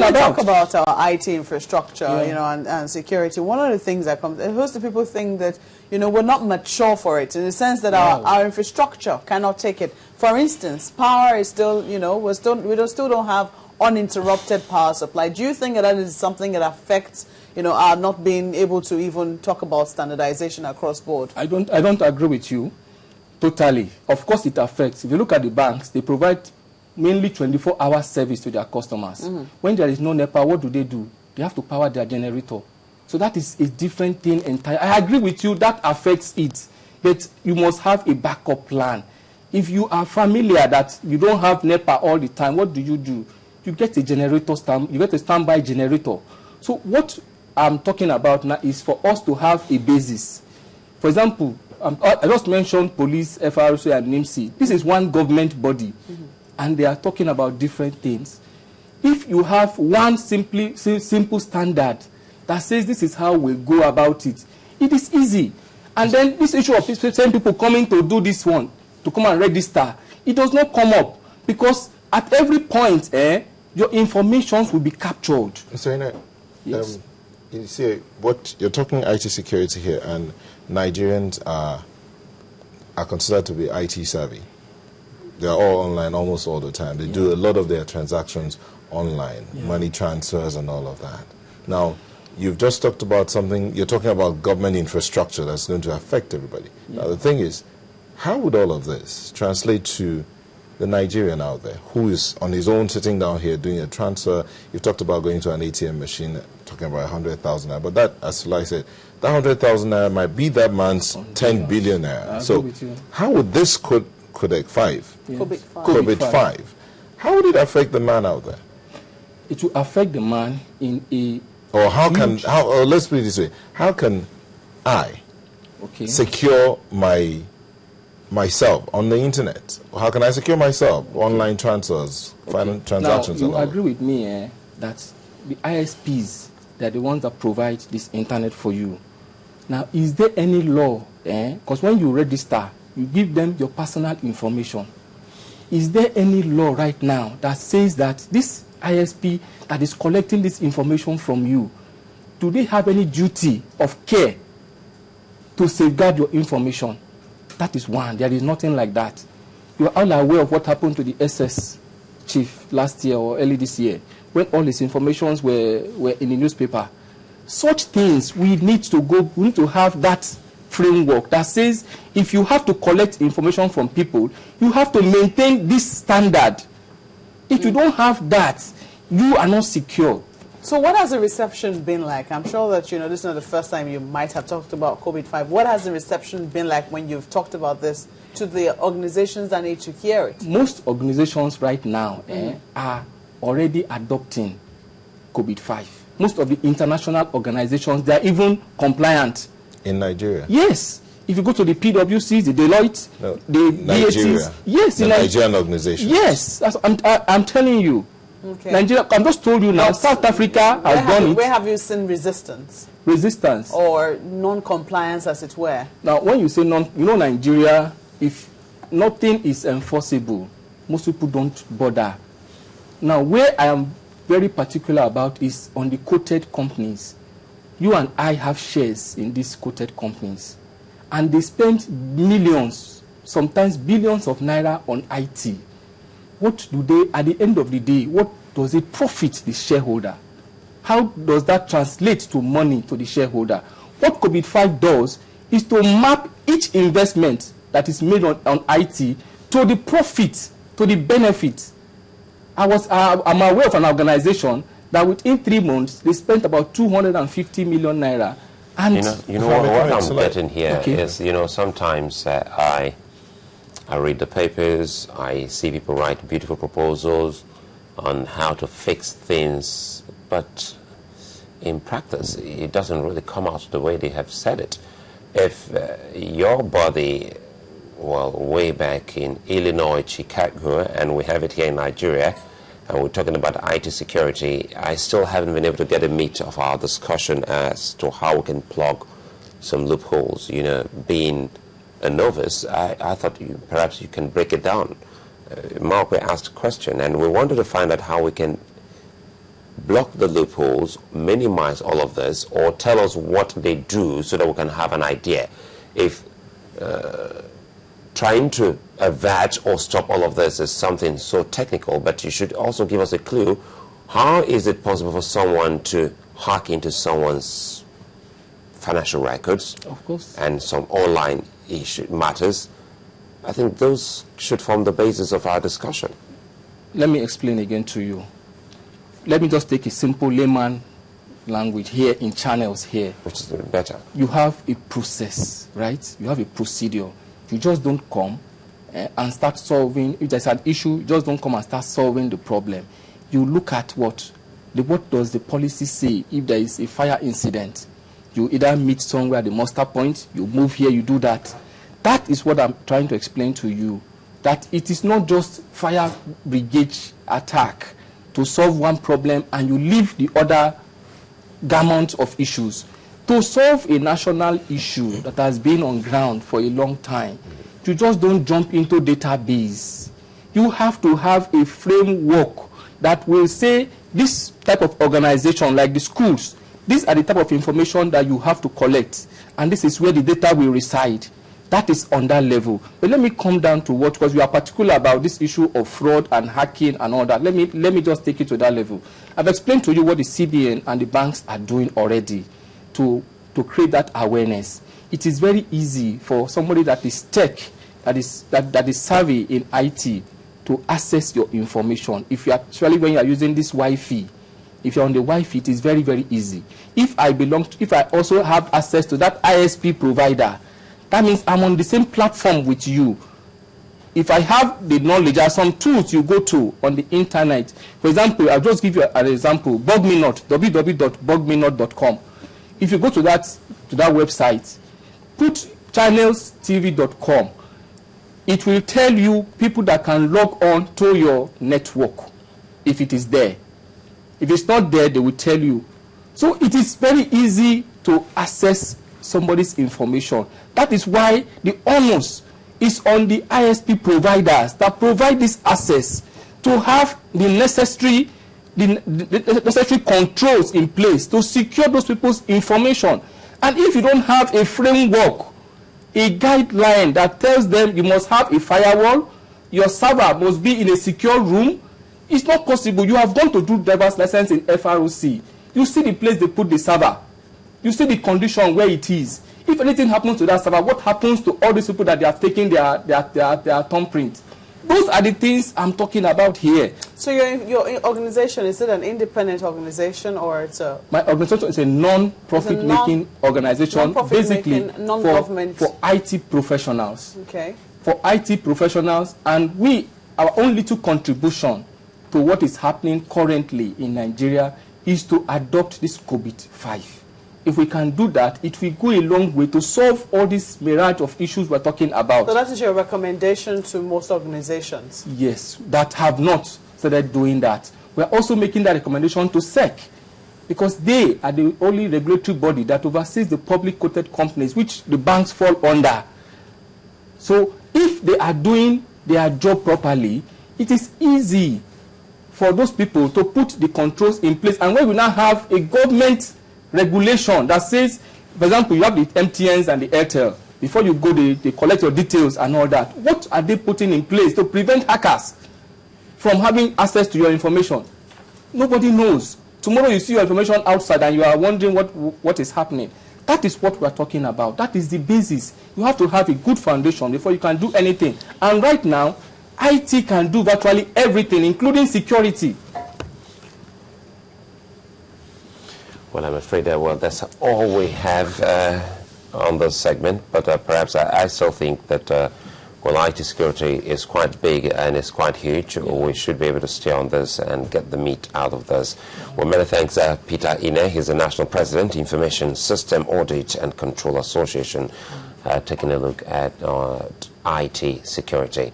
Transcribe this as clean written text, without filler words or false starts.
we talk about our IT infrastructure, you know, and security, one of the things that comes, most of the people think that, you know, we're not mature for it, in the sense that our infrastructure cannot take it. For instance, power is still, you know, we still don't have uninterrupted power supply. Do you think that is something that affects, you know, our not being able to even talk about standardization across board? I don't agree with you totally. Of course it affects. If you look at the banks, they provide mainly 24-hour service to their customers. When there is no NEPA, what do? They have to power their generator. So that is a different thing entirely. I agree with you, that affects it. But you must have a backup plan. If you are familiar that you don't have NEPA all the time, what do? You get a generator, you get a standby generator. So what I'm talking about now is for us to have a basis. For example, I just mentioned police, FRC, and NIMC. This is one government body, and they are talking about different things. If you have one simple standard that says this is how we go about it, it is easy. And then this issue of same people coming to do this one, to come and register, it does not come up, because at every point, your information will be captured. Mr. Yes. You see, what you're talking IT security here, and Nigerians are considered to be IT savvy. They are all online almost all the time. They do a lot of their transactions online, money transfers and all of that. Now, you've just talked about something, you're talking about government infrastructure that's going to affect everybody. Now, the thing is, how would all of this translate to the Nigerian out there who is on his own sitting down here doing a transfer? You've talked about going to an ATM machine, talking about 100,000 naira, but that, as I said, that 100,000 naira might be that man's 10 billion naira. So how would this COVID 5, how would it affect the man out there? It will affect the man in a... Or let's put it this way, how can I secure myself on the internet? How can I secure myself? Online transfers, finance transactions. Now, you agree with me that the ISPs, they're the ones that provide this internet for you. Now, is there any law? Because when you register, you give them your personal information. Is there any law right now that says that this ISP that is collecting this information from you, do they have any duty of care to safeguard your information? That is one. There is nothing like that. You are all aware of what happened to the SS chief last year or early this year, when all his informations were in the newspaper. Such things, we need to have that framework that says if you have to collect information from people, you have to maintain this standard. If you don't have that, you are not secure. So what has the reception been like? I'm sure that, you know, this is not the first time you might have talked about COVID-5. What has the reception been like when you've talked about this to the organizations that need to hear it? Most organizations right now are already adopting COVID-5. Most of the international organizations, they are even compliant. In Nigeria? Yes. If you go to the PwCs, the Deloitte, the Nigeria. DATs, yes, the Nigerian organizations. Yes, I'm telling you. Okay. Nigeria, I'm just told you now, South Africa has done it. Where have you seen resistance? Resistance. Or non-compliance, as it were? Now, when you say Nigeria, if nothing is enforceable, most people don't bother. Now, where I am very particular about is on the quoted companies. You and I have shares in these quoted companies. And they spend millions, sometimes billions of naira on IT. What do they, at the end of the day, what does it profit the shareholder? How does that translate to money to the shareholder? What COVID-5 does is to map each investment that is made on IT to the profit, to the benefit. I'm aware of an organization that within 3 months, they spent about 250 million naira. And you know what I'm getting here is, you know, sometimes I read the papers, I see people write beautiful proposals on how to fix things, but in practice, it doesn't really come out the way they have said it. If your body, well, way back in Illinois, Chicago, and we have it here in Nigeria, and we're talking about IT security, I still haven't been able to get a meat of our discussion as to how we can plug some loopholes. You know, being a novice, I thought perhaps you can break it down. Mark asked a question, and we wanted to find out how we can block the loopholes, minimize all of this, or tell us what they do so that we can have an idea. If trying to avert or stop all of this is something so technical, but you should also give us a clue. How is it possible for someone to hack into someone's financial records, of course, and some online matters? I think those should form the basis of our discussion. Let me explain again to you. Let me just take a simple layman language here in channels here. Which is better. You have a process, right? You have a procedure. You just don't come and start solving. If there's an issue, you just don't come and start solving the problem. You look at what does the policy say if there is a fire incident. You either meet somewhere at the muster point, you move here, you do that. That is what I'm trying to explain to you, that it is not just fire brigade attack to solve one problem and you leave the other gamut of issues. To solve a national issue that has been on ground for a long time, you just don't jump into database. You have to have a framework that will say this type of organization, like the schools, these are the type of information that you have to collect, and this is where the data will reside. That is on that level. But let me come down to what, because we are particular about this issue of fraud and hacking and all that. Let me just take it to that level. I've explained to you what the CBN and the banks are doing already to create that awareness. It is very easy for somebody that is tech, that is savvy in IT, to access your information. If you actually, when you are using this Wi-Fi, if you're on the Wi-Fi, it is very, very easy. If I also have access to that ISP provider, that means I'm on the same platform with you. If I have the knowledge, there are some tools you go to on the internet. For example, I'll just give you an example. Bugminot, www.bugminot.com. If you go to that website, put channelstv.com. It will tell you people that can log on to your network, if it is there. If it's not there, they will tell you. So it is very easy to access somebody's information. That is why the onus is on the ISP providers that provide this access to have the necessary controls in place to secure those people's information. And if you don't have a framework, a guideline that tells them you must have a firewall, your server must be in a secure room, it's not possible. You have gone to do driver's license in FROC. You see the place they put the server. You see the condition where it is. If anything happens to that server, what happens to all these people that they have taken their thumbprint? Those are the things I'm talking about here. So your organization, is it an independent organization or it's a... My organization is a non-profit making organization, basically non-government for IT professionals. Okay. For IT professionals, and our own little contribution to what is happening currently in Nigeria is to adopt this COVID-5. If we can do that, it will go a long way to solve all this myriad of issues we're talking about. So that is your recommendation to most organizations? Yes, that have not started doing that. We're also making that recommendation to SEC, because they are the only regulatory body that oversees the public quoted companies, which the banks fall under. So if they are doing their job properly, it is easy for those people to put the controls in place. And when we now have a government regulation that says, for example, you have the MTNs and the Airtel, before you go, they collect your details and all that. What are they putting in place to prevent hackers from having access to your information? Nobody knows. Tomorrow you see your information outside and you are wondering what is happening. That is what we are talking about. That is the basis. You have to have a good foundation before you can do anything. And right now, IT can do virtually everything, including security. Well, I'm afraid that's all we have on this segment, but perhaps I still think that IT security is quite big and it's quite huge. We should be able to stay on this and get the meat out of this. Well, many thanks, Peter Ine. He's the National President, Information System Audit and Control Association, taking a look at IT security.